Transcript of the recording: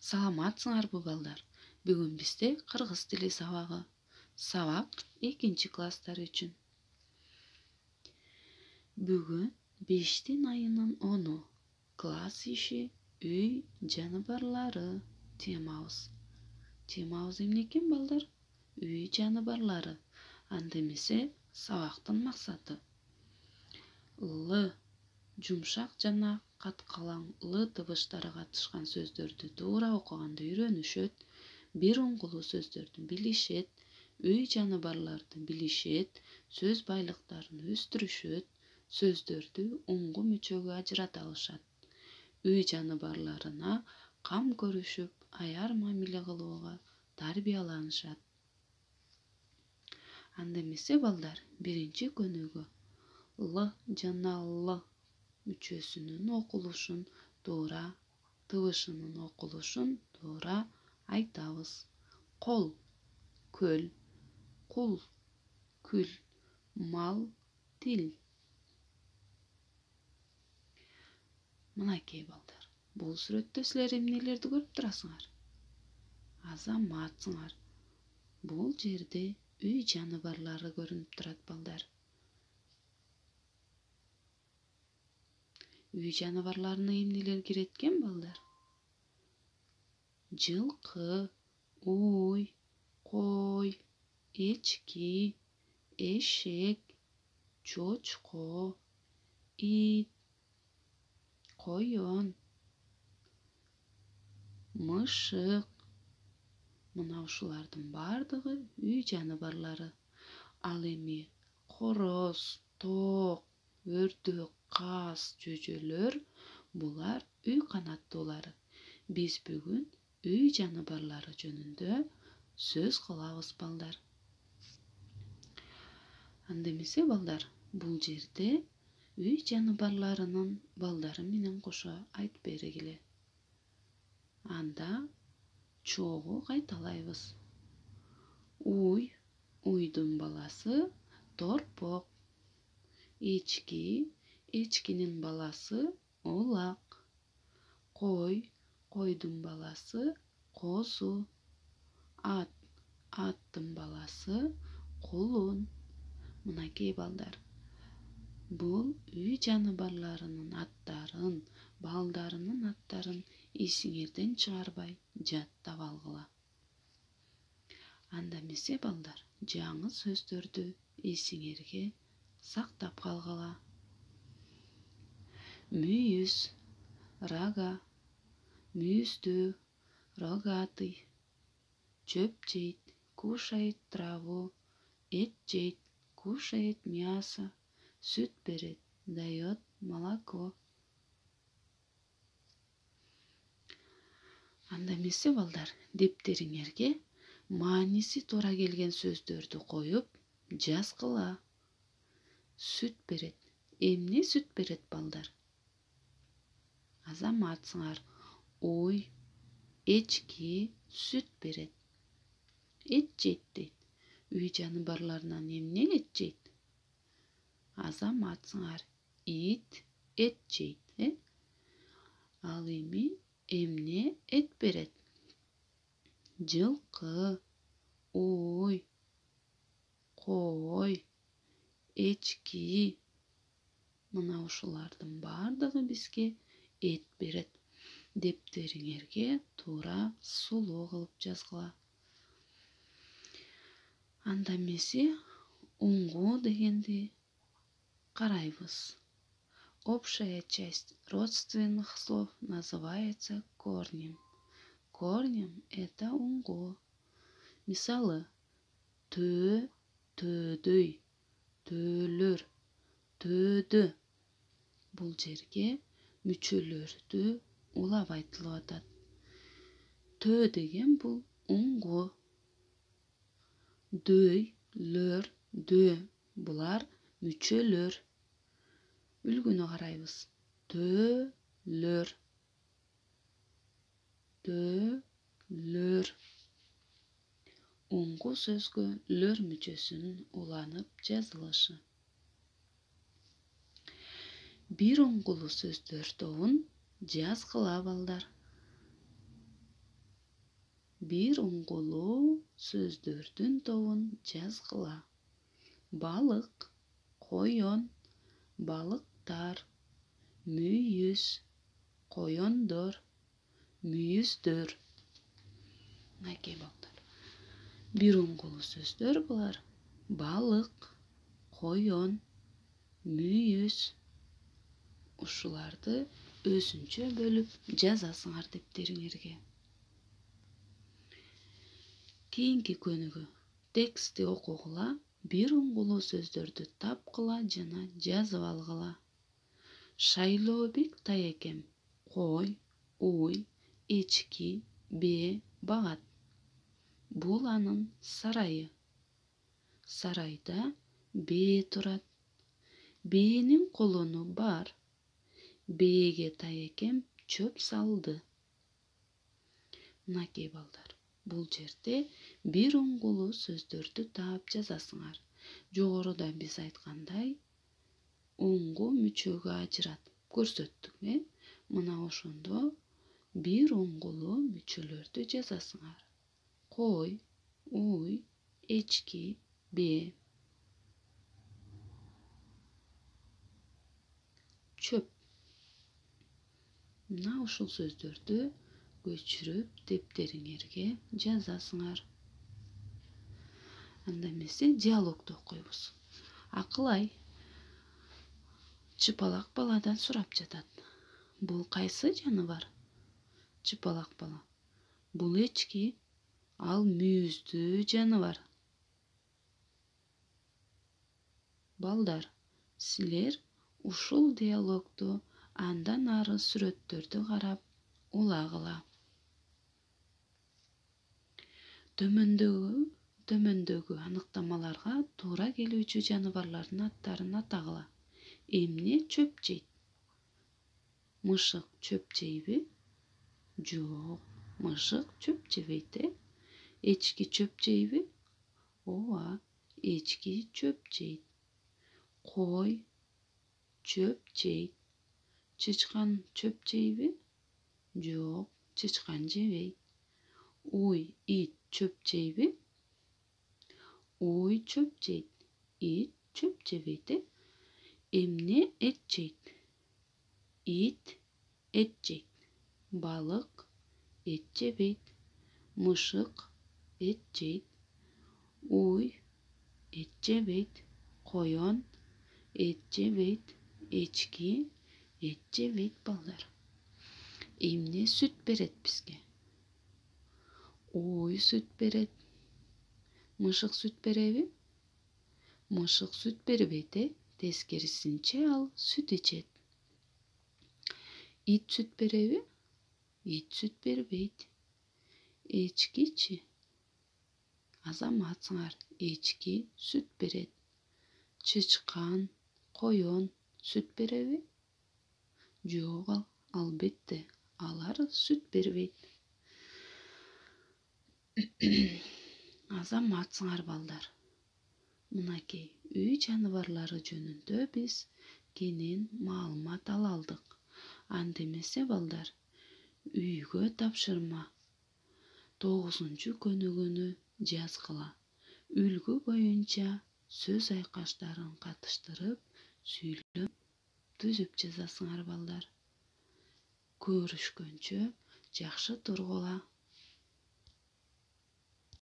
Саламатсыңарбы балдар? Бүгүн бизде кыргыз тили сабагы. Сабак 2 класстар үчүн. Бүгүн 5 айынын 10-у. Класс иши үй жаныбарлары темабыз. Темабыз эмне экен балдар? Үй жаныбарлары. Анда эмесе сабактын максаты Л жумшак жана каткалаң Л табыштары катышкан сөздөрдү туура окуганды үйрөнүшөт, бир уңгулуу сөздөрдү билишет, үй жаныбарларды билишет, сөз байлыктарын өстүрүшөт, сөздөрдү уңгу мүчөгө ажырата алышат. Үй жаныбарларына кам көрүшүп, аяр мамиле кылууга тарбияланышат. Анда эмесе балдар, биринчи көнүгүү Л жана Л мүчөсүнүн окулушун туура, табышынын окулушун туура айтабыз. Кол көл, кул күл, мал тил. Мынакей балдар, бул сүрөттө силер эмнелерди көрүп турасыңар? Азаматсыңар. Бул жерде үй жаныбарлары көрүнүп турат балдар. Үй жаныбарларына эмнелер кирет экен балдар? Жылкы, уй, кой, эчки, эшек, чочко, ит, коен, мышык. Мына ушулардын бардыгы үй жаныбарлары. Ал эми короз, тоок, өрдөк, каз, жөжөлөр булар үй канаттуулары. Биз бүгүн үй жаныбарлары жөнүндө сөз кылабыз балдар. Анда эмесе балдар, бул жерде үй жаныбарларынын балдары менен кошо айтып бергиле. Анда чогуу кайталайбыз. Уй, уйдун баласы торпок. Эчки, эчкинин баласы улак. Кой, койдун баласы козу. Ат, аттын баласы кулун. Мынакей балдар, бул үй жаныбарларынын аттарын, балдарынын аттарын эсиңерден чыгарбай жаттап алгыла. Анда эмесе балдар, жаңы сөздөрдү эсиңерге сактап калгыла. Мүйүз, рога, мүйүздүү, рогатый. Чөп жейт, кушает траву. Эт жейт, кушает мясо. Сүт берет, дает молоко. Анда эмесе балдар, дептериңерге мааниси туура келген сөздөрдү коюп жазгыла. Сүт берет. Эмне сүт берет балдар? Азаматсыңар. Уй, эчки сүт берет. Эт жейт дейт. Үй жаныбарларынан эмне эт жейт? Азаматсыңар. Ит эт жейт, Ал эми эмне эт берет? Жылкы, уй, кой, эчки. Мына ушулардын бардыгы бизге эт берет. Дептериңерге туура сулуу кылып жазгыла. Анда эмесе уңгуу дегенди карайбыз. Общая часть родственных слов называется корнем. Корнем — это уңгуу. Мисалы, төө, төөдөй, төөлөр, төөдө. Бул жерге мүчөлөрдү улап айтылып атат. Төө деген бул уңгуу. Дөй, лөр, дөө булар мүчөлөр. Үлгүнү карайбыз. Төөлөр, төөлөр. Уңгуу сөзгө лөр мүчөсүнүн уланып жазылышы. Бир уңгулуу сөздөр тобун жазгыла балдар. бир уңгулуу сөздөрдүн тобун жазгыла. Балык, коён, балыктар, мүйүз, коёндор, мүйүздөр. Мынакей балдар. Бир уңгулуу сөздөр булар. Балык, коён, мүйүз. Ушуларды өзүнчө бөлүп жазасыңар дептериңерге. Кийинки көнүгүү. Текстти окугула, бир уңгулуу сөздөрдү тапкыла жана жазып алгыла. Шайлообек Таекем кой, уй, эчки, бээ багат. Бул анын сарайы. Сарайда бээ турат. Бээнин колону бар. Бээге Таекем чөп салды. Мынакей балдар. Бул жерде бир уңгулуу сөздөрдү таап жазасыңар. Жогоруда биз айткандай, уңгу мүчөгө ажыратып көрсөттүк. Мына ошондо бир уңгулуу мүчөлөрдү жазасыңар. Кой, уй, эчки, бээ. Чөп. Мына ушул сөздөрдү көчүрүп дептериңерге жазасыңар. Анда эмесе диалогду окуйбуз. Акылай чыпалак баладан сурап жатат. Бул кайсы жаныбар? Чыпалак бала. Бул эчки, ал мүйүздүү жаныбар. Балдар, силер ушул диалогду андан ары сүрөттөрдү карап улагыла. Төмөндөгү аныктамаларга туура келүүчү жаныбарлардын аттарын атагыла. Эмне чөп жейт? Мышык чөп жейби? Жок, мышык чөп жебейт. Эчки чөп жейби? Ооба, эчки чөп жейт. Кой чөп жейт. Чычкан чөп жейби? Жок, чычкан жебейт. Уй, ит чөп жейби? Уй чөп жейт. Ит чөп жебейт. Эмне эт жейт? Ит эт жейт. Балык эт жебейт. Мышык эт жейт. Уй эт жебейт. Коён эт жебейт. Эчки эт жебейт балдар. Эмне сүт берет бизге? Уй сүт берет. Мышык сүт береби? Мышык сүт бербейт. Тескерисинче ал сүт ичет. Ит сүт береби? Ит сүт бербейт. Эчкичи? Азаматсыңар, эчки сүт берет. Чычкан, коён сүт береби? Жок, албетте, алар сүт бербейт. Азаматсыңар балдар. Мынакей үй жаныбарлары жөнүндө биз кенен маалымат ала алдык. Анда эмесе балдар, үйгө тапшырма 9-көнүгүүнү жазгыла. Үлгү боюнча сөз айкаштарын катыштырып, сүйлөп, түзүп жазасыңар балдар. Көрүшкөнчө жакшы тургула.